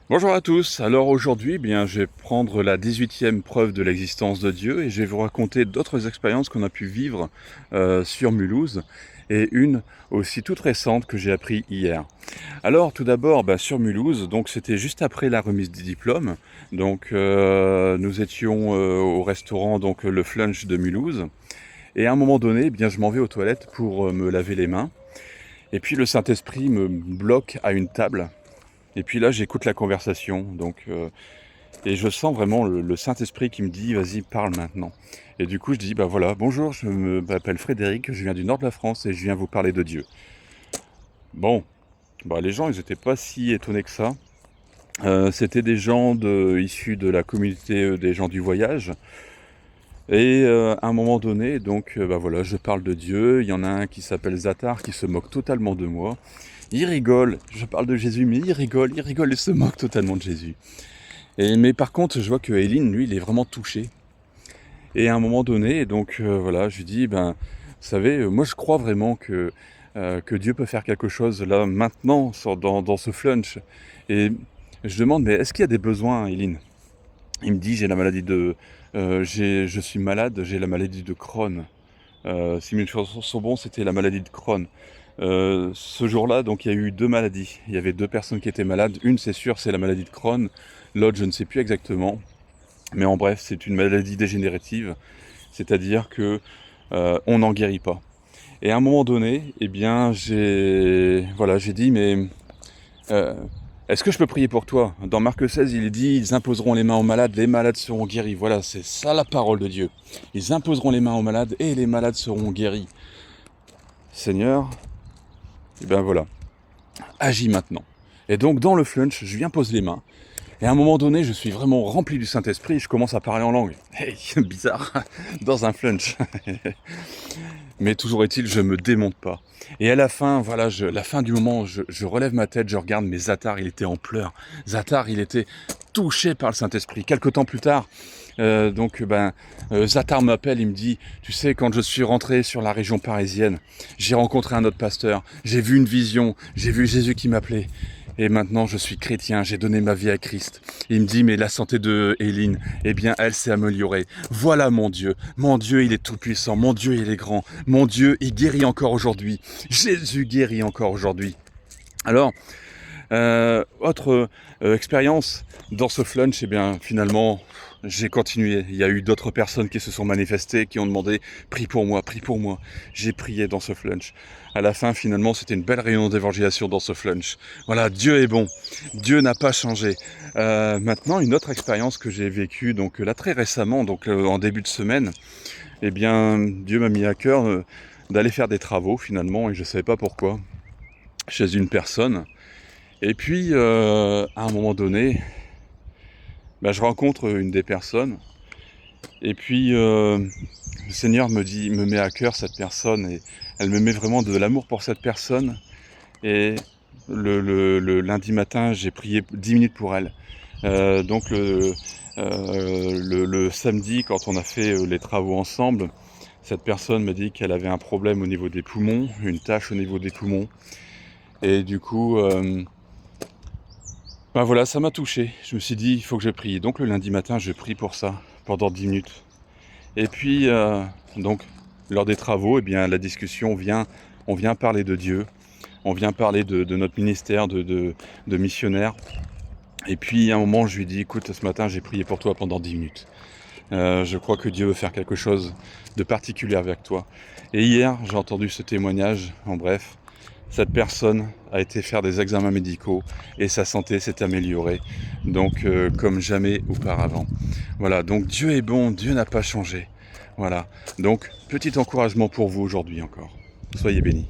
Bonjour à tous, alors aujourd'hui je vais prendre la 18e preuve de l'existence de Dieu et je vais vous raconter d'autres expériences qu'on a pu vivre sur Mulhouse et une aussi toute récente que j'ai appris hier. Alors tout d'abord sur Mulhouse, donc c'était juste après la remise des diplômes, donc nous étions au restaurant donc le Flunch de Mulhouse et à un moment donné je m'en vais aux toilettes pour me laver les mains et puis le Saint-Esprit me bloque à une table. Et puis là, j'écoute la conversation, et je sens vraiment le Saint-Esprit qui me dit: «Vas-y, parle maintenant». Et du coup, je dis: «Bah voilà, bonjour, m'appelle Frédéric, je viens du nord de la France et je viens vous parler de Dieu». Bon, les gens, ils étaient pas si étonnés que ça. C'était des gens issus de la communauté des gens du voyage. Et à un moment donné, voilà, je parle de Dieu. Il y en a un qui s'appelle Zatar qui se moque totalement de moi. Il rigole, je parle de Jésus, mais il rigole et se moque totalement de Jésus. Mais par contre, je vois que Eileen, lui, il est vraiment touché. Et à un moment donné, voilà, je lui dis, vous savez, moi je crois vraiment que Dieu peut faire quelque chose là, maintenant, dans ce flunch. Et je demande, mais est-ce qu'il y a des besoins, Eileen? Il me dit, j'ai la maladie de... je suis malade, j'ai la maladie de Crohn. Si mes choses sont bons, c'était la maladie de Crohn. Ce jour-là, donc il y a eu deux maladies. Il y avait deux personnes qui étaient malades. Une, c'est sûr, c'est la maladie de Crohn. L'autre, je ne sais plus exactement. Mais en bref, c'est une maladie dégénérative. C'est-à-dire que on n'en guérit pas. Et à un moment donné, j'ai dit, mais euh, est-ce que je peux prier pour toi? Dans Marc 16, il est dit, ils imposeront les mains aux malades, les malades seront guéris. Voilà, c'est ça la parole de Dieu. Ils imposeront les mains aux malades et les malades seront guéris. Seigneur, voilà, agis maintenant. Et donc dans le flunch, je viens poser les mains. Et à un moment donné, je suis vraiment rempli du Saint-Esprit, je commence à parler en langue. Hey, bizarre, dans un flunch. Mais toujours est-il, je me démonte pas. Et à la fin, voilà, la fin du moment, je relève ma tête, je regarde, mais Zatar, il était en pleurs. Zatar, il était touché par le Saint-Esprit. Quelque temps plus tard, Zatar m'appelle, il me dit, tu sais, quand je suis rentré sur la région parisienne, j'ai rencontré un autre pasteur, j'ai vu une vision, j'ai vu Jésus qui m'appelait. Et maintenant, je suis chrétien, j'ai donné ma vie à Christ. Il me dit, mais la santé de Eileen, elle s'est améliorée. Voilà mon Dieu, il est tout puissant, mon Dieu, il est grand, mon Dieu, il guérit encore aujourd'hui. Jésus guérit encore aujourd'hui. Alors, autre expérience dans ce flunch, finalement, j'ai continué. Il y a eu d'autres personnes qui se sont manifestées, qui ont demandé « Prie pour moi, prie pour moi ». J'ai prié dans ce flunch. À la fin, finalement, c'était une belle réunion d'évangélisation dans ce flunch. Voilà, Dieu est bon. Dieu n'a pas changé. Maintenant, une autre expérience que j'ai vécue, là très récemment, en début de semaine, Dieu m'a mis à cœur d'aller faire des travaux finalement, et je ne savais pas pourquoi, chez une personne. Et puis, à un moment donné, je rencontre une des personnes, et puis le Seigneur me met à cœur cette personne, et elle me met vraiment de l'amour pour cette personne. Et le lundi matin, j'ai prié 10 minutes pour elle. Le samedi, quand on a fait les travaux ensemble, cette personne m'a dit qu'elle avait un problème au niveau des poumons, une tache au niveau des poumons. Et du coup, voilà, ça m'a touché. Je me suis dit, il faut que je prie. Donc le lundi matin, je prie pour ça, pendant 10 minutes. Et puis, lors des travaux, la discussion vient, on vient parler de Dieu, on vient parler de notre ministère de missionnaires. Et puis, à un moment, je lui dis, écoute, ce matin, j'ai prié pour toi pendant 10 minutes. Je crois que Dieu veut faire quelque chose de particulier avec toi. Et hier, j'ai entendu ce témoignage, en bref. Cette personne a été faire des examens médicaux et sa santé s'est améliorée, comme jamais auparavant. Voilà, donc Dieu est bon, Dieu n'a pas changé. Voilà, donc petit encouragement pour vous aujourd'hui encore. Soyez bénis.